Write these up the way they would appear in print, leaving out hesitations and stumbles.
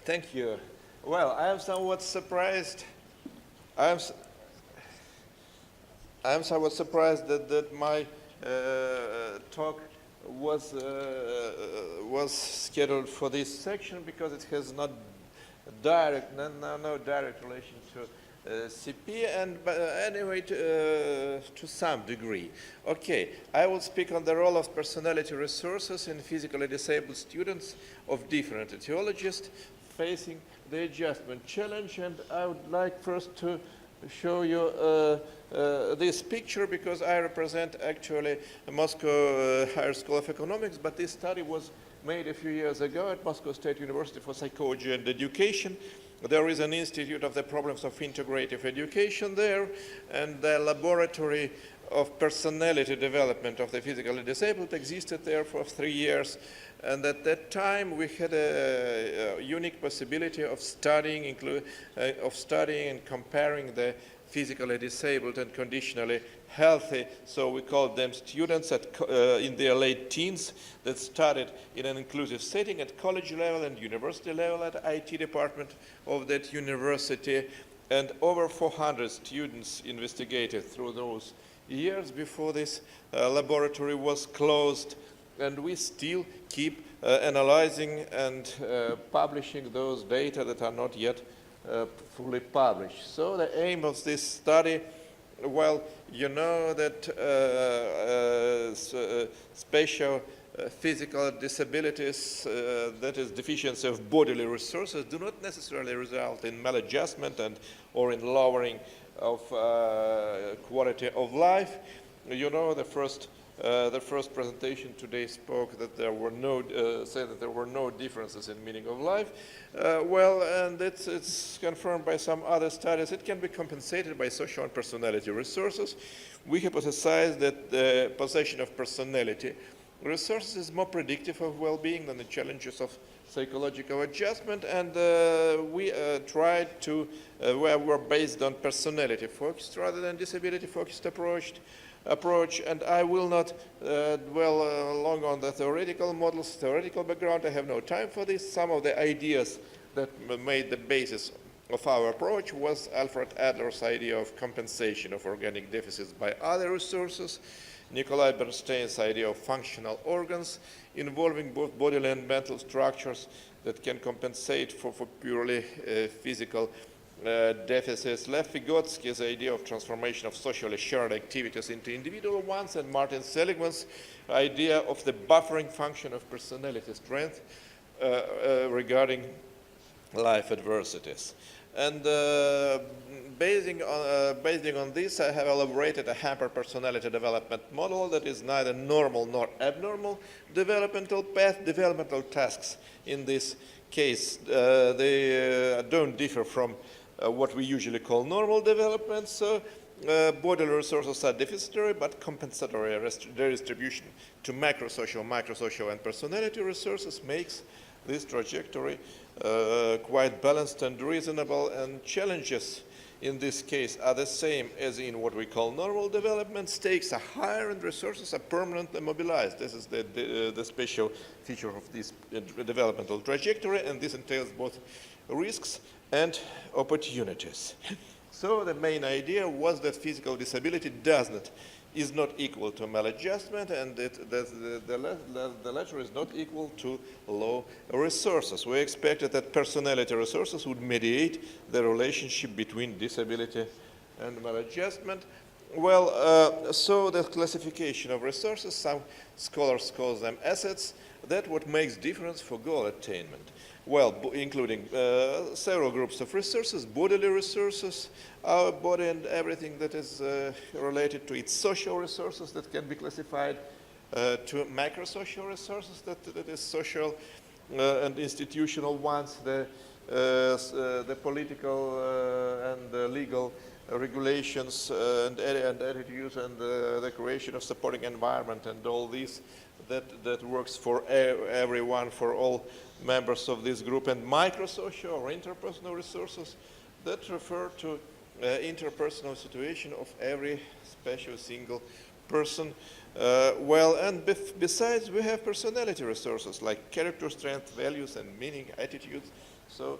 Thank you. Well, I am somewhat surprised. I am somewhat surprised that my talk was scheduled for this section because it has no direct relation to CP, and but anyway, to some degree. Okay, I will speak on the role of personality resources in physically disabled students of different etiologies facing the adjustment challenge, and I would like first to show you this picture because I represent actually Moscow Higher School of Economics, but this study was made a few years ago at Moscow State University for Psychology and Education. There is an Institute of the Problems of Integrative Education there, and the Laboratory of Personality Development of the Physically Disabled existed there for 3 years. And at that time, we had a unique possibility of studying and comparing the physically disabled and conditionally healthy, so we called them students in their late teens that studied in an inclusive setting at college level and university level at IT department of that university, and over 400 students investigated through those years before this laboratory was closed, and we still keep analyzing and publishing those data that are not yet fully published. So the aim of this study, well, you know that special physical disabilities, that is deficiency of bodily resources, do not necessarily result in maladjustment or in lowering of quality of life. You know, the first presentation today spoke that there were said that there were no differences in meaning of life. Well, and it's confirmed by some other studies. It can be compensated by social and personality resources. We hypothesize that the possession of personality resources is more predictive of well-being than the challenges of psychological adjustment, and we tried to, we're based on personality-focused rather than disability-focused approach, and I will not dwell long on the theoretical models, theoretical background. I have no time for this. Some of the ideas that made the basis of our approach was Alfred Adler's idea of compensation of organic deficits by other resources, Nikolai Bernstein's idea of functional organs involving both bodily and mental structures that can compensate for purely physical deficits, Lev Vygotsky's idea of transformation of socially shared activities into individual ones, and Martin Seligman's idea of the buffering function of personality strength regarding life adversities. And basing on this, I have elaborated a hamper personality development model that is neither normal nor abnormal developmental path. Developmental tasks in this case, they don't differ from what we usually call normal development. So bodily resources are deficitary, but compensatory redistribution to macrosocial, microsocial, and personality resources makes this trajectory quite balanced and reasonable, and challenges in this case are the same as in what we call normal development. Stakes are higher and resources are permanently mobilized. This is the special feature of this developmental trajectory, and this entails both risks and opportunities. So the main idea was that physical disability is not equal to maladjustment, and the latter is not equal to low resources. We expected that personality resources would mediate the relationship between disability and maladjustment. Well, so the classification of resources, some scholars call them assets, that what makes difference for goal attainment. Well, including several groups of resources, bodily resources, our body and everything that is related to its social resources that can be classified to macrosocial resources, that is social and institutional ones, the political and the legal regulations and attitudes, and the creation of supporting environment and all this that works for everyone, for all members of this group, and microsocial or interpersonal resources that refer to interpersonal situation of every special single person. Well, and besides, we have personality resources like character strength, values, and meaning, attitudes. So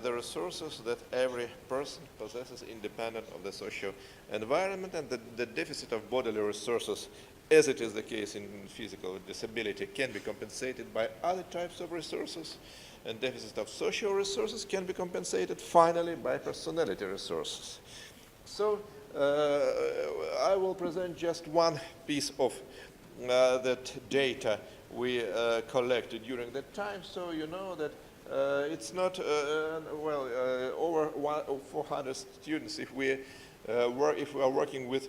the resources that every person possesses independent of the social environment, and the deficit of bodily resources, as it is the case in physical disability, can be compensated by other types of resources, and deficit of social resources can be compensated finally by personality resources. So I will present just one piece of that data we collected during that time, so you know that it's not, over 400 students if we are working with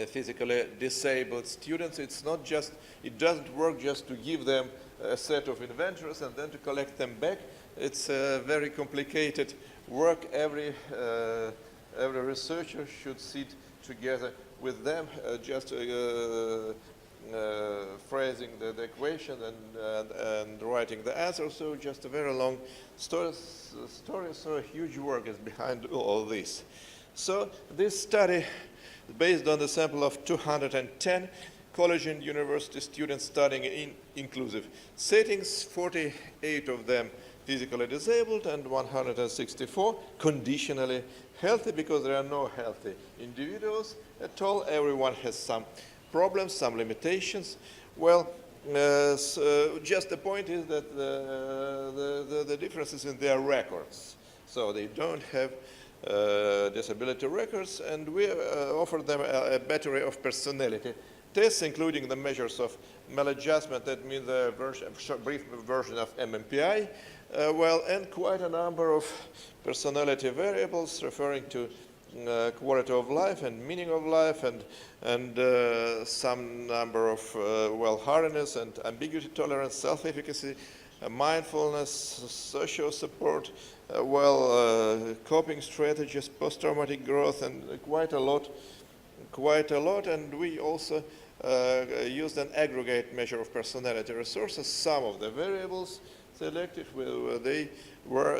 physically disabled students. It's not just, it doesn't work just to give them a set of inventories and then to collect them back. It's a very complicated work. Every researcher should sit together with them, phrasing the equation and writing the answer. So just a very long story, so a huge work is behind all this. So this study, based on the sample of 210 college and university students studying in inclusive settings, 48 of them physically disabled and 164 conditionally healthy, because there are no healthy individuals at all. Everyone has some problems, some limitations. Well, so just the point is that the difference is in their records. So they don't have disability records, and we offer them a battery of personality tests, including the measures of maladjustment, that means the brief version of MMPI, and quite a number of personality variables referring to quality of life and meaning of life, and some number of hardiness and ambiguity tolerance, self-efficacy, mindfulness, social support, coping strategies, post-traumatic growth, and quite a lot. And we also used an aggregate measure of personality resources. Some of the variables selected, they were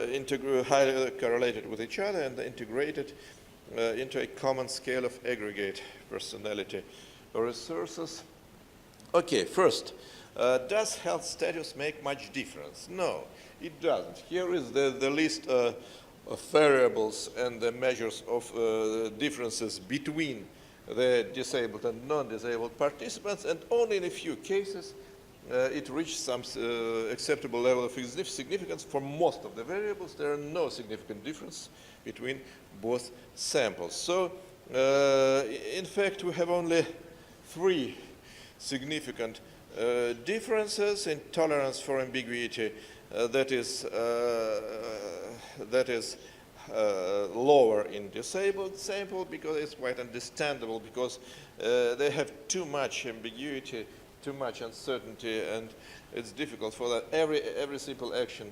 highly correlated with each other and integrated into a common scale of aggregate personality resources. Okay, first, does health status make much difference? No, it doesn't. Here is the list of variables and the measures of differences between the disabled and non-disabled participants, and only in a few cases it reached some acceptable level of significance. For most of the variables, there are no significant difference between both samples. So, in fact, we have only 3 significant differences in tolerance for ambiguity. That is lower in disabled sample, because it's quite understandable, because they have too much ambiguity, too much uncertainty, and it's difficult for that. Every simple action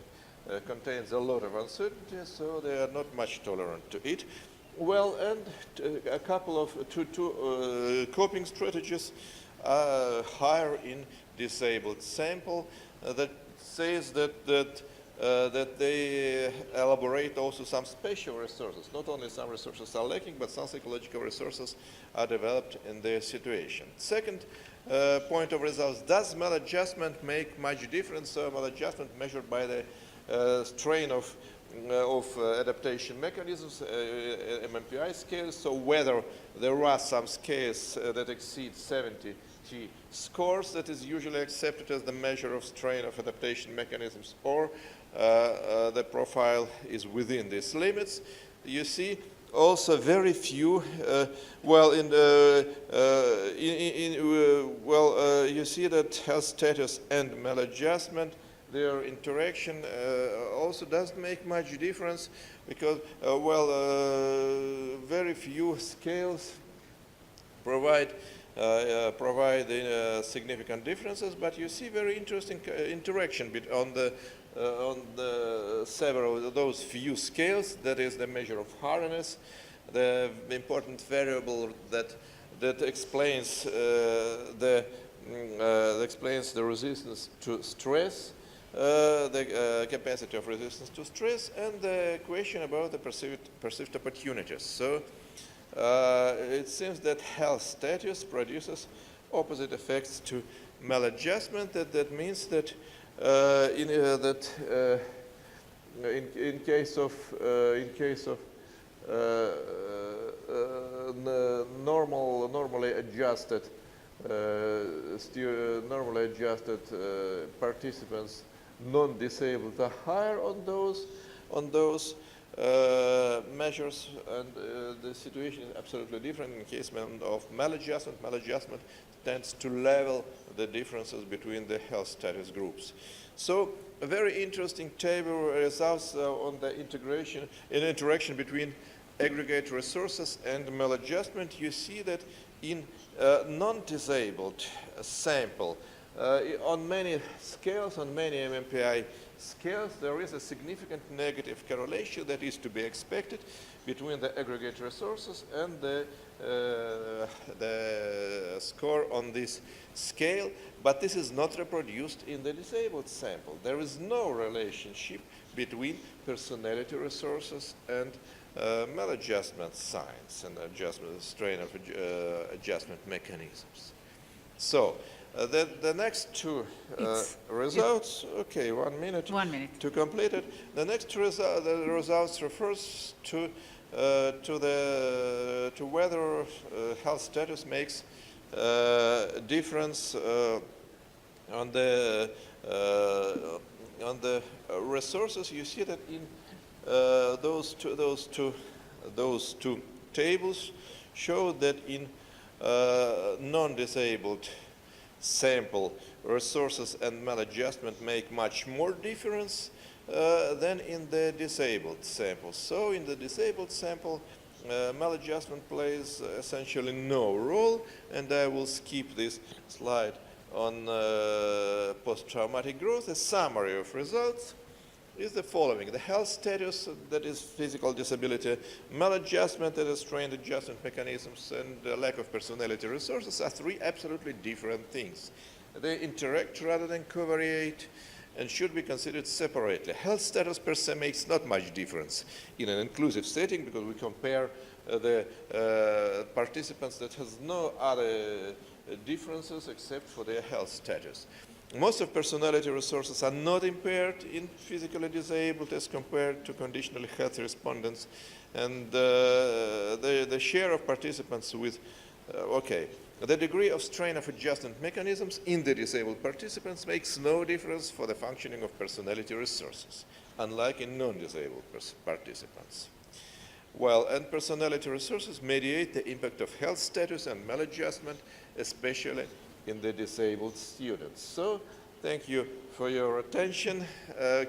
contains a lot of uncertainty, so they are not much tolerant to it. Well, and a couple of two coping strategies are higher in disabled sample. That says that they elaborate also some spatial resources. Not only some resources are lacking, but some psychological resources are developed in their situation. Second point of results, does maladjustment make much difference? So maladjustment measured by the strain of adaptation mechanisms, MMPI scales. So whether there are some scales that exceed 70 scores, that is usually accepted as the measure of strain of adaptation mechanisms, or the profile is within these limits. You see also very few, you see that health status and maladjustment, their interaction also doesn't make much difference, because very few scales provide significant differences, but you see very interesting interaction on the several of those few scales. That is the measure of hardiness, the important variable that explains the resistance to stress, the capacity of resistance to stress, and the question about the perceived opportunities. So it seems that health status produces opposite effects to maladjustment. That means that in case of normally adjusted participants, non-disabled are higher on those measures, and the situation is absolutely different in case of maladjustment. Maladjustment tends to level the differences between the health status groups. So a very interesting table results on the interaction between aggregate resources and maladjustment. You see that in non-disabled sample, on many scales, on many MMPI scales, there is a significant negative correlation that is to be expected between the aggregate resources and the score on this scale, but this is not reproduced in the disabled sample. There is no relationship between personality resources and maladjustment signs and strain of adjustment mechanisms. So the next two results, okay, 1 minute. 1 minute. To complete it. The next two the results refers to whether health status makes difference on the resources. You see that in those two tables show that in non-disabled sample, resources and maladjustment make much more difference than in the disabled sample. So in the disabled sample, maladjustment plays essentially no role, and I will skip this slide on post-traumatic growth. A summary of results is the following. The health status, that is physical disability, maladjustment, that is strained adjustment mechanisms, and the lack of personality resources are three absolutely different things. They interact rather than covariate and should be considered separately. Health status per se makes not much difference in an inclusive setting because we compare the participants that has no other differences except for their health status. Most of personality resources are not impaired in physically disabled as compared to conditionally healthy respondents, and the share of participants with, the degree of strain of adjustment mechanisms in the disabled participants makes no difference for the functioning of personality resources, unlike in non-disabled participants. Well, and personality resources mediate the impact of health status and maladjustment, especially in the disabled students. So, thank you for your attention.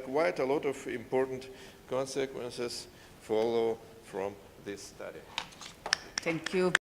Quite a lot of important consequences follow from this study. Thank you.